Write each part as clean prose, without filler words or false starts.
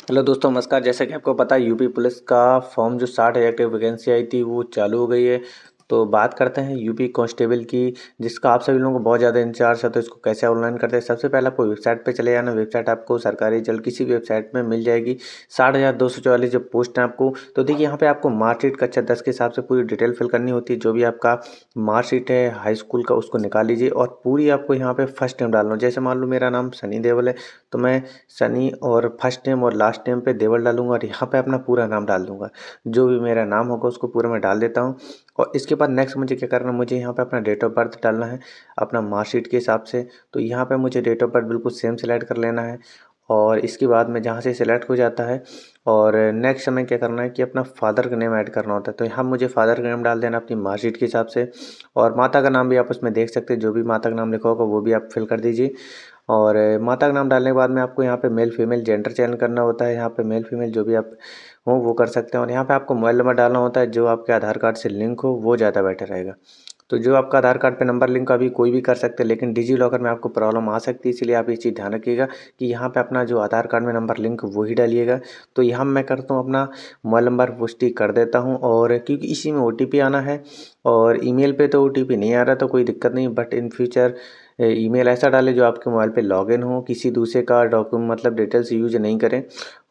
Hello दोस्तों, नमस्कार। जैसा कि आपको पता है यूपी पुलिस का फॉर्म जो 60,000 की वैकेंसी आई थी वो चालू हो गई है। तो बात करते हैं यूपी कांस्टेबल की, जिसका आप सभी लोगों को बहुत ज़्यादा इंतजार है। तो इसको कैसे ऑनलाइन करते हैं, सबसे पहले आपको वेबसाइट पे चले जाना। वेबसाइट आपको सरकारी जल किसी भी वेबसाइट में मिल जाएगी। 60,244 जो पोस्ट है आपको, तो देखिए यहाँ पे आपको मार्कशीट कक्षा 10 के हिसाब से पूरी डिटेल फिल करनी होती है। जो भी आपका मार्कशीट है हाई स्कूल का उसको निकाल लीजिए और पूरी आपको यहाँ पे फर्स्ट नेम डालना हो। जैसे मान लो मेरा नाम सनी देवल है, तो मैं सनी और फर्स्ट नेम और लास्ट नेम पे देवल डालूंगा और यहाँ पे अपना पूरा नाम डाल दूंगा। जो भी मेरा नाम होगा उसको पूरा मैं डाल देता हूँ। और इसके बाद नेक्स्ट मुझे क्या करना है, मुझे यहाँ पे अपना डेट ऑफ बर्थ डालना है अपना मार्कशीट के हिसाब से। तो यहाँ पे मुझे डेट ऑफ बर्थ बिल्कुल सेम सेलेक्ट कर लेना है। और इसके बाद में जहाँ से सिलेक्ट हो जाता है और नेक्स्ट हमें क्या करना है कि अपना फादर का नेम ऐड करना होता है। तो यहाँ मुझे फादर का नेम डाल देना अपनी मार्कशीट के हिसाब से। और माता का नाम भी आप उसमें देख सकते हैं, जो भी माता का नाम लिखा होगा वो भी आप फिल कर दीजिए। और माता का नाम डालने के बाद में आपको यहाँ पे मेल फीमेल जेंडर चयन करना होता है। यहाँ पे मेल फीमेल जो भी आप हो वो कर सकते हैं। और यहाँ पे आपको मोबाइल नंबर डालना होता है जो आपके आधार कार्ड से लिंक हो, वो ज़्यादा बेटर रहेगा। तो जो आपका आधार कार्ड पे नंबर लिंक अभी कोई भी कर सकते हैं, लेकिन डिजी लॉकर में आपको प्रॉब्लम आ सकती है। इसलिए आप ये चीज़ ध्यान रखिएगा कि यहाँ पे अपना जो आधार कार्ड में नंबर लिंक वो ही डालिएगा। तो यहाँ मैं करता हूँ अपना मोबाइल नंबर पुष्टि कर देता हूँ, और क्योंकि इसी में ओटीपी आना है। और ईमेल पे तो ओटीपी नहीं आ रहा तो कोई दिक्कत नहीं, बट इन फ्यूचर ईमेल ऐसा डालें जो आपके मोबाइल पे लॉगिन हो, किसी दूसरे का डॉक्यूमेंट मतलब डिटेल्स यूज नहीं करें।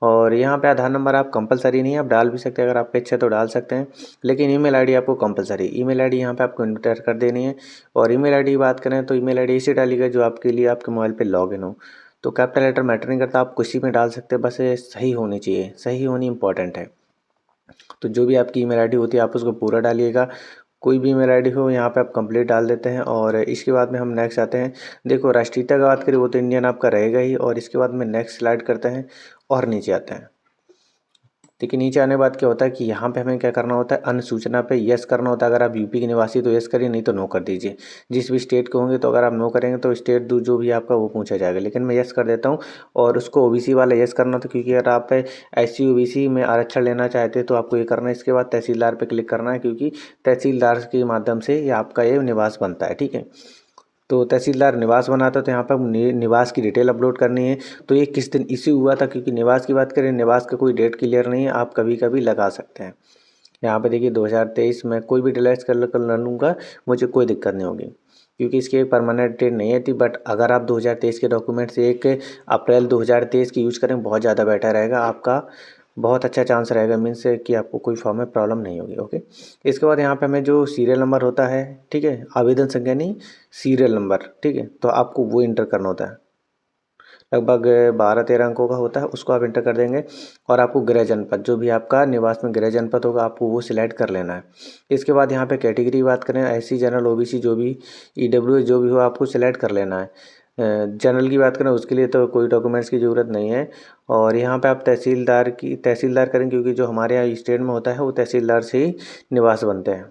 और यहाँ पे आधार नंबर आप कंपलसरी नहीं है, आप डाल भी सकते हैं अगर आपके इच्छा तो डाल सकते हैं, लेकिन ईमेल आईडी आपको कंपलसरी। ईमेल आईडी यहाँ पे आपको इंटर कर देनी है। और ईमेल आईडी की बात करें तो ईमेल आईडी इसे डालिएगा जो आपके लिए आपके मोबाइल पे लॉगिन हो। तो कैपिटल लेटर मैटर नहीं करता, आप किसी में डाल सकते हैं, बस ये सही होनी चाहिए, सही होनी इंपॉर्टेंट है। तो जो भी आपकी ईमेल आईडी होती है आप उसको पूरा डालिएगा। कोई भी ईमेल आईडी हो यहाँ पे आप कंप्लीट डाल देते हैं। और इसके बाद में हम नेक्स्ट आते हैं। देखो राष्ट्रीयता की बात करें वो तो इंडियन आपका रहेगा ही। और इसके बाद में नेक्स्ट स्लाइड करते हैं और नीचे आते हैं। देखिए नीचे आने के बाद क्या होता है कि यहाँ पे हमें क्या करना होता है, अन्य सूचना पे यस करना होता है। अगर आप यूपी के निवासी तो यस करिए, नहीं तो नो कर दीजिए। जिस भी स्टेट के होंगे तो अगर आप नो करेंगे तो स्टेट जो भी आपका वो पूछा जाएगा, लेकिन मैं यस कर देता हूँ। और उसको ओबीसी वाला यस करना था, क्योंकि अगर आप एससी ओबीसी में आरक्षण लेना चाहते हैं तो आपको ये करना है। इसके बाद तहसीलदार पे क्लिक करना है, क्योंकि तहसीलदार के माध्यम से ये आपका ये निवास बनता है। ठीक है, तो तहसीलदार निवास बनाता है तो यहाँ पर निवास की डिटेल अपलोड करनी है। तो ये किस दिन इश्यू हुआ था, क्योंकि निवास की बात करें, निवास का कोई डेट क्लियर नहीं है, आप कभी कभी लगा सकते हैं। यहाँ पे देखिए 2023 में कोई भी डिलीट कर लूँगा, मुझे कोई दिक्कत नहीं होगी, क्योंकि इसकी एक परमानेंट डेट नहीं है थी। बट अगर आप 2023 के डॉक्यूमेंट्स 1 अप्रैल 2023 की यूज करें बहुत ज़्यादा बेटर रहेगा, आपका बहुत अच्छा चांस रहेगा, मीन्स कि आपको कोई फॉर्म में प्रॉब्लम नहीं होगी। ओके, इसके बाद यहाँ पे हमें जो सीरियल नंबर होता है, ठीक है, आवेदन संख्या नहीं, सीरियल नंबर, ठीक है, तो आपको वो इंटर करना होता है। लगभग 12-13 अंकों का होता है, उसको आप इंटर कर देंगे। और आपको गृह जनपद, जो भी आपका निवास में गृह जनपद होगा, आपको वो सिलेक्ट कर लेना है। इसके बाद यहाँ पे कैटेगरी की बात करें, एससी जनरल ओबीसी जो भी ईडब्ल्यू जो भी हो आपको सिलेक्ट कर लेना है। जनरल की बात करें उसके लिए तो कोई डॉक्यूमेंट्स की ज़रूरत नहीं है। और यहाँ पे आप तहसीलदार करें, क्योंकि जो हमारे यहाँ स्टेट में होता है वो तहसीलदार से ही निवास बनते हैं।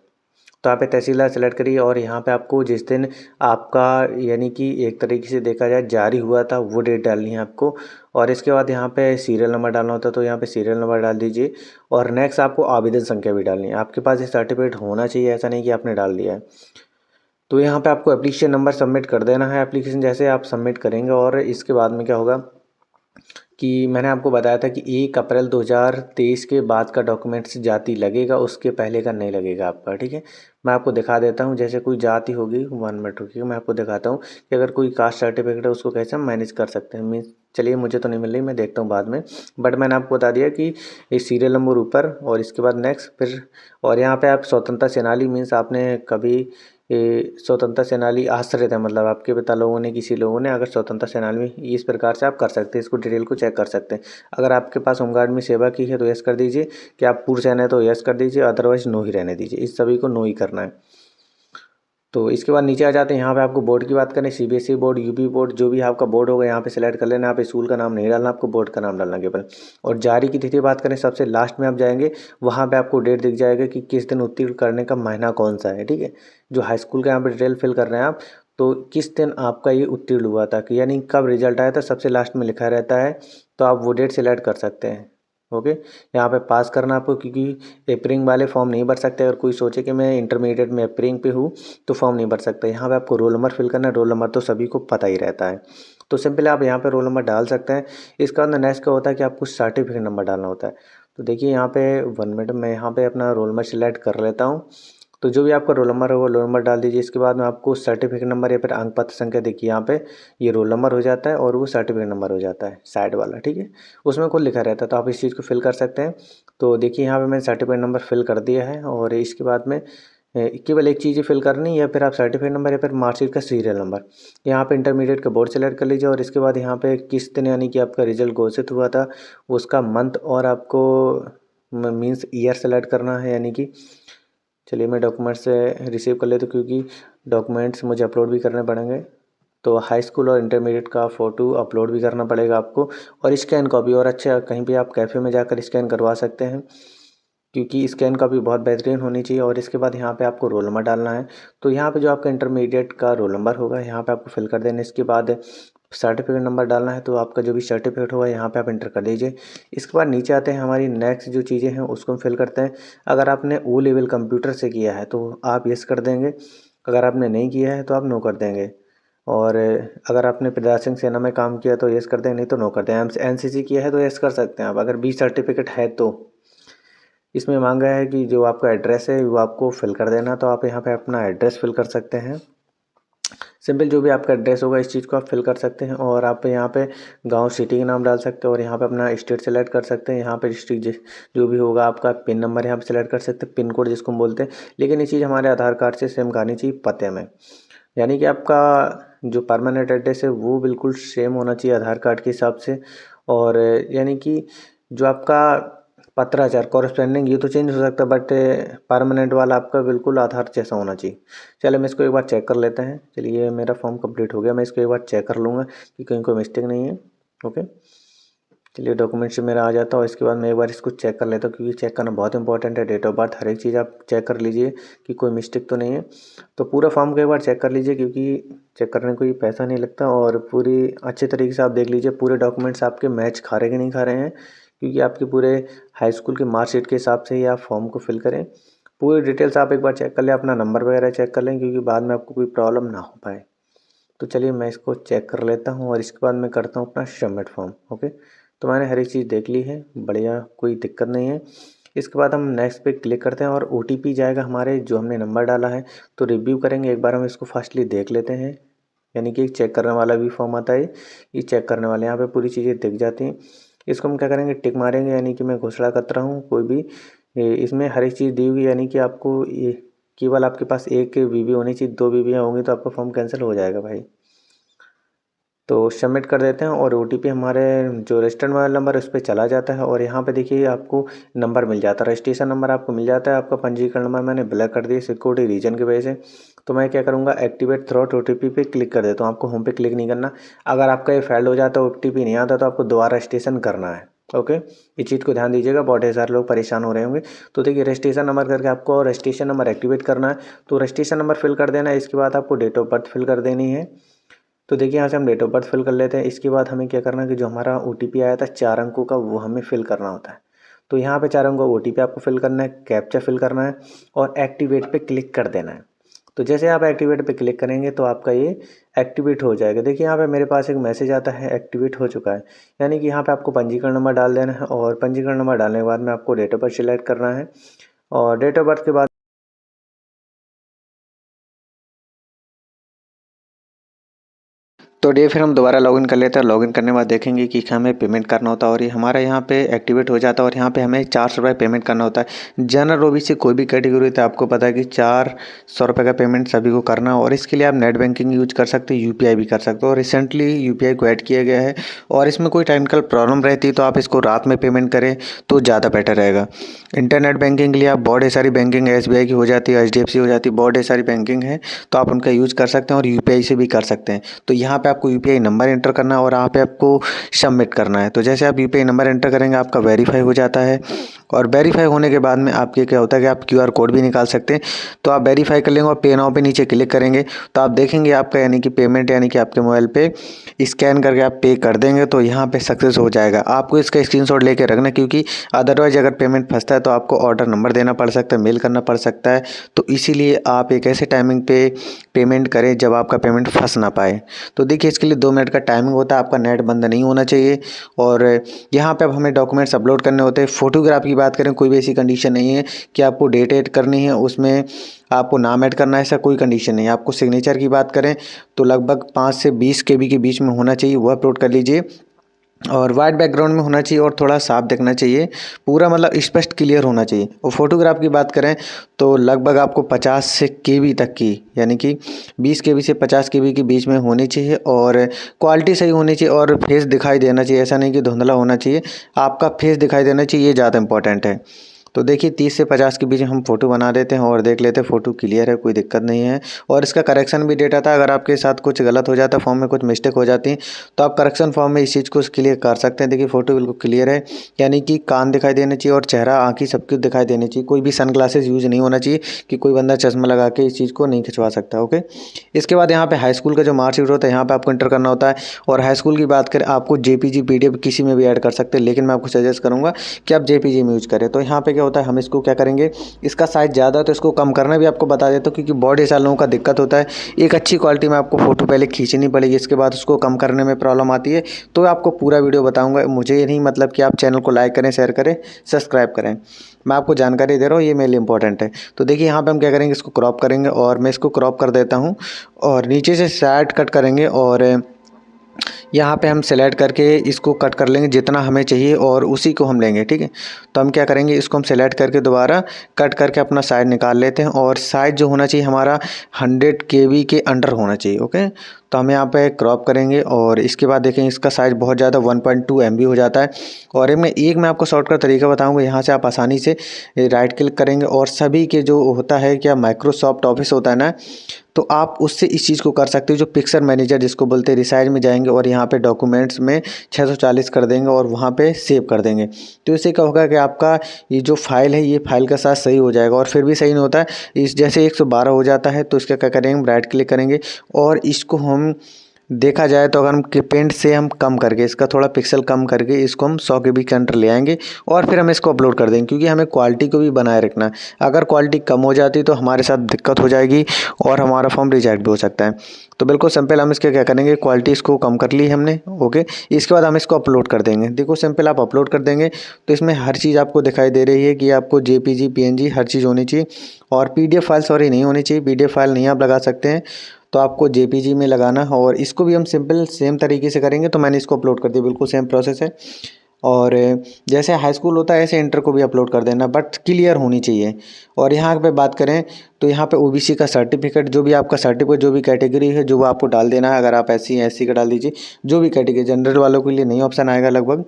तो आप तहसीलदार सेलेक्ट करिए। और यहाँ पे आपको जिस दिन आपका यानी कि एक तरीके से देखा जाए जारी हुआ था वो डेट डालनी है आपको। और इसके बाद यहाँ पे सीरियल नंबर डालना होता है, तो यहाँ पे सीरियल नंबर डाल दीजिए। और नेक्स्ट आपको आवेदन संख्या भी डालनी है। आपके पास ये सर्टिफिकेट होना चाहिए, ऐसा नहीं कि आपने डाल दिया है। तो यहाँ पे आपको एप्लीकेशन नंबर सबमिट कर देना है। एप्लीकेशन जैसे आप सबमिट करेंगे और इसके बाद में क्या होगा कि मैंने आपको बताया था कि 1 अप्रैल 2023 के बाद का डॉक्यूमेंट्स जाति लगेगा, उसके पहले का नहीं लगेगा आपका। ठीक है, मैं आपको दिखा देता हूँ। जैसे कोई जाति होगी, 1 मिनट रुकिए, मैं आपको दिखाता हूँ कि अगर कोई कास्ट सर्टिफिकेट है उसको कैसे हम मैनेज कर सकते हैं। मीन्स चलिए, मुझे तो नहीं मिल रही, मैं देखता हूँ बाद में। बट मैंने आपको बता दिया कि ये सीरियल नंबर ऊपर और इसके बाद नेक्स्ट फिर। और यहाँ पे आप स्वतंत्रता सेनानी मीन्स आपने कभी ये स्वतंत्रता सेनानी आश्रित है, मतलब आपके पिता लोगों ने किसी लोगों ने अगर स्वतंत्रता सेनानी में, इस प्रकार से आप कर सकते हैं। इसको डिटेल को चेक कर सकते हैं। अगर आपके पास होमगार्ड में सेवा की है तो यस कर दीजिए, कि आप पूर्व सैनिक है तो यस कर दीजिए, अदरवाइज नो ही रहने दीजिए। इस सभी को नो ही करना है। तो इसके बाद नीचे आ जाते हैं। यहाँ पे आपको बोर्ड की बात करें, सीबीएसई बोर्ड, यूपी बोर्ड, जो भी आपका बोर्ड होगा यहाँ पे सेलेक्ट कर लेना। यहाँ पे स्कूल का नाम नहीं डालना, आपको बोर्ड का नाम डालना केवल। और जारी की तिथि बात करें, सबसे लास्ट में आप जाएंगे, वहाँ पे आपको डेट दिख जाएगा कि किस दिन उत्तीर्ण करने का महीना कौन सा है। ठीक है, जो हाई स्कूल का यहाँ पे डिटेल फिल कर रहे हैं आप, तो किस दिन आपका ये उत्तीर्ण हुआ था, कि यानी कब रिजल्ट आया था, सबसे लास्ट में लिखा रहता है। तो आप वो डेट सेलेक्ट कर सकते हैं। ओके, यहाँ पे पास करना आपको, क्योंकि एपरिंग वाले फॉर्म नहीं भर सकते। अगर कोई सोचे कि मैं इंटरमीडिएट में एपरिंग पे हूँ तो फॉर्म नहीं भर सकता। यहाँ पे आपको रोल नंबर फिल करना है। रोल नंबर तो सभी को पता ही रहता है। तो सिंपली आप यहाँ पे रोल नंबर डाल सकते हैं। इसके बाद नेक्स्ट क्या होता है कि आपको सर्टिफिकेट नंबर डालना होता है। तो देखिए यहाँ पे 1 मिनट में यहाँ पे अपना रोल नंबर सिलेक्ट कर लेता हूँ। तो जो भी आपका रोल नंबर है वो रोल नंबर डाल दीजिए। इसके बाद में आपको सर्टिफिकेट नंबर या फिर अंक पत्र संख्या देखिए यहाँ पे ये रोल नंबर हो जाता है और वो सर्टिफिकेट नंबर हो जाता है साइड वाला, ठीक है। उसमें खुद लिखा रहता है, तो आप इस चीज़ को फिल कर सकते हैं। तो देखिए यहाँ पे मैंने सर्टिफिकेट नंबर फिल कर दिया है और इसके बाद में केवल एक चीज़ ही फिल करनी, या फिर आप सर्टिफिकेट नंबर या फिर मार्कशीट का सीरियल नंबर यहाँ पे इंटरमीडिएट का बोर्ड सेलेक्ट कर लीजिए। और इसके बाद यहाँ पे किस दिन यानी कि आपका रिजल्ट घोषित हुआ था उसका मंथ और आपको मीन्स ईयर सेलेक्ट करना है। यानी कि चलिए मैं डॉक्यूमेंट से रिसीव कर लेता हूँ क्योंकि डॉक्यूमेंट्स मुझे अपलोड भी करने पड़ेंगे। तो हाई स्कूल और इंटरमीडिएट का फ़ोटो अपलोड भी करना पड़ेगा आपको, और स्कैन कॉपी। और अच्छा कहीं भी आप कैफ़े में जाकर स्कैन करवा सकते हैं क्योंकि स्कैन कॉपी बहुत बेहतरीन होनी चाहिए। और इसके बाद यहाँ पे आपको रोल नंबर डालना है। तो यहाँ पे जो आपका इंटरमीडिएट का रोल नंबर होगा यहाँ पे आपको फिल कर देना। इसके बाद सर्टिफिकेट नंबर डालना है, तो आपका जो भी सर्टिफिकेट होगा यहाँ पे आप इंटर कर दीजिए। इसके बाद नीचे आते हैं, हमारी नेक्स्ट जो चीज़ें हैं उसको हम फिल करते हैं। अगर आपने ओ लेवल कंप्यूटर से किया है तो आप यस कर देंगे, अगर आपने नहीं किया है तो आप नो कर देंगे। और अगर आपने प्रशासनिक सेना में काम किया तो यस कर दें, नहीं तो नो कर दें। एनसीसी किया है तो यस कर सकते हैं आप, अगर बी सर्टिफिकेट है तो। इसमें मांगा है कि जो आपका एड्रेस है वो आपको फिल कर देना, तो आप यहाँ पे अपना एड्रेस फिल कर सकते हैं। सिंपल जो भी आपका एड्रेस होगा इस चीज़ को आप फिल कर सकते हैं। और आप यहाँ पे गांव सिटी का नाम डाल सकते हैं और यहाँ पे अपना स्टेट सेलेक्ट कर सकते हैं। यहाँ पे डिस्ट्रिक्ट जो भी होगा आपका पिन नंबर यहाँ पे सेलेक्ट कर सकते हैं, पिन कोड जिसको हम बोलते हैं। लेकिन ये चीज़ हमारे आधार कार्ड से सेम करनी चाहिए पते में, यानी कि आपका जो परमानेंट एड्रेस है वो बिल्कुल सेम होना चाहिए आधार कार्ड के हिसाब से। और यानी कि जो आपका पत्राचार कॉरेस्पेंडिंग ये तो चेंज हो सकता है, बट परमानेंट वाला आपका बिल्कुल आधार जैसा होना चाहिए। चलिए मैं इसको एक बार चेक कर लेते हैं। चलिए मेरा फॉर्म कंप्लीट हो गया, मैं इसको एक बार चेक कर लूँगा कि कहीं कोई मिस्टेक नहीं है। ओके, चलिए डॉक्यूमेंट से मेरा आ जाता है और इसके बाद मैं एक बार इसको चेक कर लेता हूँ क्योंकि चेक करना बहुत इंपॉर्टेंट है। डेट ऑफ बर्थ हर एक चीज़ आप चेक कर लीजिए कि कोई मिस्टेक तो नहीं है। तो पूरा फॉर्म को एक बार चेक कर लीजिए क्योंकि चेक करने में कोई पैसा नहीं लगता। और पूरी अच्छे तरीके से आप देख लीजिए पूरे डॉक्यूमेंट्स आपके मैच खा रहे कि नहीं खा रहे हैं, क्योंकि आपके पूरे हाई स्कूल के मार्कशीट के हिसाब से ही आप फॉर्म को फिल करें। पूरी डिटेल्स आप एक बार चेक कर लें, अपना नंबर वगैरह चेक कर लें क्योंकि बाद में आपको कोई प्रॉब्लम ना हो पाए। तो चलिए मैं इसको चेक कर लेता हूँ और इसके बाद मैं करता हूँ अपना सबमिट फॉर्म। ओके, तो मैंने हर एक चीज़ देख ली है, बढ़िया, कोई दिक्कत नहीं है। इसके बाद हम नेक्स्ट पे क्लिक करते हैं और OTP जाएगा हमारे जो हमने नंबर डाला है। तो रिव्यू करेंगे, एक बार हम इसको फर्स्टली देख लेते हैं। यानी कि चेक करने वाला भी फॉर्म आता है, ये चेक करने वाले यहाँ पे पूरी चीज़ें दिख जाती हैं। इसको हम क्या करेंगे, टिक मारेंगे, यानी कि मैं घोषणा करता हूँ कोई भी इसमें हर एक चीज़ दी हुई, यानी कि आपको ये केवल आपके पास एक बीबी होनी चाहिए, 2 बीबियाँ होंगी तो आपका फॉर्म कैंसिल हो जाएगा भाई। तो सबमिट कर देते हैं और OTP हमारे जो रजिस्टर्ड मोबाइल नंबर उस पर चला जाता है। और यहाँ पे देखिए आपको नंबर मिल जाता है, रजिस्ट्रेशन नंबर आपको मिल जाता है। आपका पंजीकरण नंबर मैंने ब्लैक कर दिया सिक्योरिटी रीजन की वजह से। तो मैं क्या करूँगा, एक्टिवेट थ्रू OTP पे क्लिक कर देता हूँ। आपको होम पे क्लिक नहीं करना। अगर आपका ये फेल्ड हो जाता है, OTP नहीं आता, तो आपको दोबारा रजिस्ट्रेशन करना है। ओके, इस चीज़ को ध्यान दीजिएगा, बहुत सारे लोग परेशान हो रहे होंगे। तो देखिए रजिस्ट्रेशन नंबर करके आपको रजिस्ट्रेशन नंबर एक्टिवेट करना है। तो रजिस्ट्रेशन नंबर फिल कर देना है। इसके बाद आपको डेट ऑफ बर्थ फिल कर देनी है। तो देखिए यहाँ से हम डेट ऑफ बर्थ फिल कर लेते हैं। इसके बाद हमें क्या करना है कि जो हमारा OTP आया था 4 अंकों का वो हमें फिल करना होता है। तो यहाँ पे 4 अंकों का OTP आपको फिल करना है, कैप्चा फिल करना है और एक्टिवेट पे क्लिक कर देना है। तो जैसे आप एक्टिवेट पे क्लिक करेंगे तो आपका ये एक्टिवेट हो जाएगा। देखिए यहाँ पे मेरे पास एक मैसेज आता है एक्टिवेट हो चुका है, यानी कि यहाँ पे आपको पंजीकरण नंबर डाल देना है। और पंजीकरण नंबर डालने के बाद में आपको डेट ऑफ बर्थ सिलेक्ट करना है और डेट ऑफ बर्थ के बाद तो डे फिर हम दोबारा लॉगिन कर लेते हैं। लॉगिन करने के बाद देखेंगे कि हमें पेमेंट करना होता है और ये हमारा यहाँ पे एक्टिवेट हो जाता है। और यहाँ पे हमें 400 रुपये पेमेंट करना होता है। जनरल OBC कोई भी कैटेगरी होता है, आपको पता है कि 400 रुपये का पेमेंट सभी को करना है। और इसके लिए आप नेट बैंकिंग यूज कर सकते हैं, UPI भी कर सकते हो। और रिसेंटली UPI को ऐड किया गया है और इसमें कोई टेक्निकल प्रॉब्लम रहती है तो आप इसको रात में पेमेंट करें तो ज़्यादा बेटर रहेगा। इंटरनेट बैंकिंग के लिए आप बहुत सारी बैंकिंग SBI की हो जाती है, HDFC हो जाती है, बहुत सारी बैंकिंग है, तो आप उनका यूज़ कर सकते हैं और UPI से भी कर सकते हैं। तो यहाँ पे आपको UPI नंबर एंटर करना है और यहाँ पे आपको सबमिट करना है। तो जैसे आप UPI नंबर एंटर करेंगे आपका वेरीफाई हो जाता है और वेरीफाई होने के बाद में आपके क्या होता है कि आप QR कोड भी निकाल सकते हैं। तो आप वेरीफाई कर लेंगे और पे नाउ पे नीचे क्लिक करेंगे तो आप देखेंगे आपका यानी कि पेमेंट यानी कि आपके मोबाइल पे स्कैन करके आप पे कर देंगे तो यहाँ पे सक्सेस हो जाएगा। आपको इसका स्क्रीनशॉट लेके रखना, क्योंकि अदरवाइज अगर पेमेंट फंसता है तो आपको ऑर्डर नंबर देना पड़ सकता है, मेल करना पड़ सकता है। तो इसीलिए आप एक ऐसे टाइमिंग पे पेमेंट करें जब आपका पेमेंट फंस ना पाए। तो देखिए इसके लिए 2 मिनट का टाइमिंग होता है, आपका नेट बंद नहीं होना चाहिए। और यहाँ पे अब हमें डॉक्यूमेंट्स अपलोड करने होते हैं। फोटोग्राफ की बात करें, कोई भी ऐसी कंडीशन नहीं है कि आपको डेट ऐड करनी है, उसमें आपको नाम ऐड करना है, ऐसा कोई कंडीशन नहीं है। आपको सिग्नेचर की बात करें तो लगभग 5 से 20 KB के बीच में होना चाहिए, वो अपलोड कर लीजिए। और वाइट बैकग्राउंड में होना चाहिए और थोड़ा साफ दिखना चाहिए, पूरा मतलब स्पष्ट क्लियर होना चाहिए। और फोटोग्राफ की बात करें तो लगभग आपको 50 से KB तक की, यानी कि 20 KB से 50 KB के बीच में होनी चाहिए। और क्वालिटी सही होनी चाहिए और फेस दिखाई देना चाहिए, ऐसा नहीं कि धुंधला होना चाहिए, आपका फेस दिखाई देना चाहिए, ये ज़्यादा इंपॉर्टेंट है। तो देखिए 30 से 50 के बीच हम फ़ोटो बना देते हैं और देख लेते हैं फ़ोटो क्लियर है, कोई दिक्कत नहीं है। और इसका करेक्शन भी डेटा था, अगर आपके साथ कुछ गलत हो जाता है, फॉर्म में कुछ मिस्टेक हो जाती है तो आप करेक्शन फॉर्म में इस चीज़ को क्लियर कर सकते हैं। देखिए फ़ोटो बिल्कुल क्लियर है, यानी कि कान दिखाई देने चाहिए और चेहरा, आँखें सब कुछ दिखाई देनी चाहिए। कोई भी सनग्लासेस यूज़ नहीं होना चाहिए कि कोई बंदा चश्मा लगा के इस चीज़ को नहीं खिंचवा सकता। ओके, इसके बाद यहाँ पे हाई स्कूल का जो मार्कशीट होता है यहाँ पे आपको एंटर करना होता है। और हाई स्कूल की बात करें, आपको JPG PDF किसी में भी ऐड कर सकते हैं, लेकिन मैं आपको सजेस्ट करूँगा कि आप JPG में यूज़ करें। तो यहाँ पे क्या होता है, हम इसको क्या करेंगे, इसका साइज़ ज़्यादा है तो इसको कम करना भी आपको बता देता हूँ, क्योंकि बहुत ढेर सारे लोगों का दिक्कत होता है। एक अच्छी क्वालिटी में आपको फ़ोटो पहले खींचनी पड़ेगी, इसके बाद उसको कम करने में प्रॉब्लम आती है। तो आपको पूरा वीडियो बताऊँगा, मुझे ये नहीं मतलब कि आप चैनल को लाइक करें, शेयर करें, सब्सक्राइब करें, मैं आपको जानकारी दे रहा हूँ, ये मेरे लिए इंपॉर्टेंट है। तो देखिए यहाँ पे हम क्या करेंगे, इसको क्रॉप करेंगे और मैं इसको क्रॉप कर देता हूँ और नीचे से साइड कट करेंगे और यहाँ पे हम सेलेक्ट करके इसको कट कर लेंगे जितना हमें चाहिए और उसी को हम लेंगे। ठीक है, तो हम क्या करेंगे, इसको हम सेलेक्ट करके दोबारा कट करके अपना साइज निकाल लेते हैं और साइज जो होना चाहिए हमारा 100 KB के अंडर होना चाहिए। ओके, तो हम यहाँ पे क्रॉप करेंगे और इसके बाद देखेंगे इसका साइज़ बहुत ज़्यादा 1.2 MB हो जाता है। और मैं आपको शॉर्टकट तरीका बताऊँगा, यहाँ से आप आसानी से राइट क्लिक करेंगे और सभी के जो होता है क्या माइक्रोसॉफ्ट ऑफिस होता है ना, तो आप उससे इस चीज़ को कर सकते हो, जो पिक्चर मैनेजर जिसको बोलते हैं, रिसाइज में जाएंगे और यहाँ पे डॉक्यूमेंट्स में 640 कर देंगे और वहाँ पे सेव कर देंगे। तो इससे क्या होगा कि आपका ये जो फाइल है, ये फाइल का साइज सही हो जाएगा। और फिर भी सही नहीं होता है, इस जैसे 112 हो जाता है तो इसका क्या करेंगे, राइट क्लिक करेंगे और इसको हम देखा जाए तो अगर हम पेंट से हम कम करके इसका थोड़ा पिक्सल कम करके इसको हम 100 KB के अंदर ले आएंगे और फिर हम इसको अपलोड कर देंगे, क्योंकि हमें क्वालिटी को भी बनाए रखना है। अगर क्वालिटी कम हो जाती तो हमारे साथ दिक्कत हो जाएगी और हमारा फॉर्म रिजेक्ट भी हो सकता है। तो बिल्कुल सिंपल, हम इसके क्या करेंगे, क्वालिटी इसको कम कर ली हमने। ओके, इसके बाद हम इसको अपलोड कर देंगे। देखो सिंपल, आप अपलोड कर देंगे तो इसमें हर चीज़ आपको दिखाई दे रही है कि आपको JPG PNG हर चीज़ होनी चाहिए और PDF फाइल सॉरी नहीं होनी चाहिए। PDF फाइल नहीं आप लगा सकते हैं, तो आपको JPG में लगाना है। और इसको भी हम सिंपल सेम तरीके से करेंगे। तो मैंने इसको अपलोड कर दिया, बिल्कुल सेम प्रोसेस है। और जैसे हाई स्कूल होता है ऐसे इंटर को भी अपलोड कर देना, बट क्लियर होनी चाहिए। और यहाँ पे बात करें तो यहाँ पे OBC का सर्टिफिकेट, जो भी आपका सर्टिफिकेट, जो भी कैटेगरी है, जो वो आपको डाल देना है। अगर आप SC का डाल दीजिए, जो भी कैटेगरी, जनरल वालों के लिए नहीं ऑप्शन आएगा लगभग।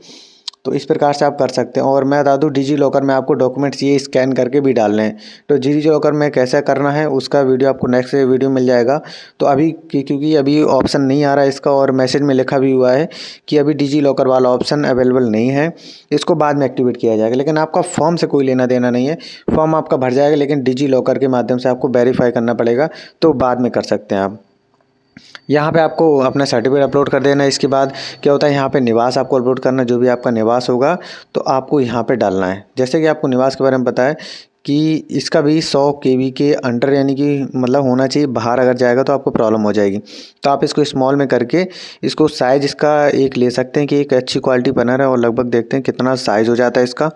तो इस प्रकार से आप कर सकते हैं। और मैं बता दूँ, डिजी लॉकर में आपको डॉक्यूमेंट्स ये स्कैन करके भी डालने हैं। तो डिजी लॉकर में कैसा करना है उसका वीडियो आपको नेक्स्ट वीडियो मिल जाएगा। तो अभी क्योंकि अभी ऑप्शन नहीं आ रहा है इसका, और मैसेज में लिखा भी हुआ है कि अभी डिजी लॉकर वाला ऑप्शन अवेलेबल नहीं है, इसको बाद में एक्टिवेट किया जाएगा। लेकिन आपका फॉर्म से कोई लेना देना नहीं है, फॉर्म आपका भर जाएगा, लेकिन डिजी लॉकर के माध्यम से आपको वेरीफाई करना पड़ेगा, तो बाद में कर सकते हैं आप। यहाँ पे आपको अपना सर्टिफिकेट अपलोड कर देना है। इसके बाद क्या होता है, यहाँ पे निवास आपको अपलोड करना है, जो भी आपका निवास होगा तो आपको यहाँ पे डालना है। जैसे कि आपको निवास के बारे में पता है कि इसका भी 100 KB के अंडर यानी कि मतलब होना चाहिए, बाहर अगर जाएगा तो आपको प्रॉब्लम हो जाएगी। तो आप इसको स्मॉल में करके इसको साइज़ इसका एक ले सकते हैं कि एक अच्छी क्वालिटी बना रहा है। और लगभग देखते हैं कितना साइज़ हो जाता है इसका,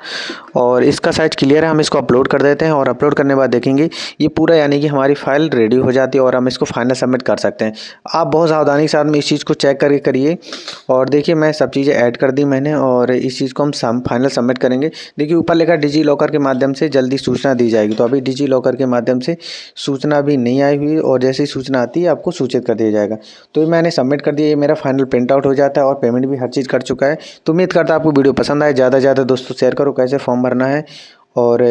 और इसका साइज़ क्लियर है। हम इसको अपलोड कर देते हैं और अपलोड करने के बाद देखेंगे ये पूरा यानी कि हमारी फाइल रेडी हो जाती है और हम इसको फाइनल सबमिट कर सकते हैं। आप बहुत सावधानी के साथ में इस चीज़ को चेक करके करिए। और देखिए मैं सब चीज़ें ऐड कर दी मैंने, और इस चीज़ को हम फाइनल सबमिट करेंगे। देखिए ऊपर लिखा डिजी लॉकर के माध्यम से जल्दी सूचना दी जाएगी, तो अभी डिजी लॉकर के माध्यम से सूचना भी नहीं आई हुई, और जैसे ही सूचना आती है आपको सूचित कर दिया जाएगा। तो मैंने सबमिट कर दिया, ये मेरा फाइनल प्रिंट आउट हो जाता है और पेमेंट भी हर चीज़ कर चुका है। तो उम्मीद करता है आपको वीडियो पसंद आए। ज़्यादा से ज़्यादा दोस्तों शेयर करो कैसे फॉर्म भरना है, और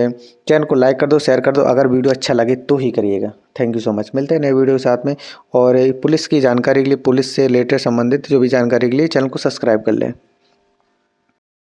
चैनल को लाइक कर दो, शेयर कर दो। अगर वीडियो अच्छा लगे तो ही करिएगा। Thank you so much. मिलते हैं नए वीडियो के साथ में। और पुलिस की जानकारी के लिए, पुलिस से रिलेटेड संबंधित जो भी जानकारी के लिए चैनल को सब्सक्राइब कर लें।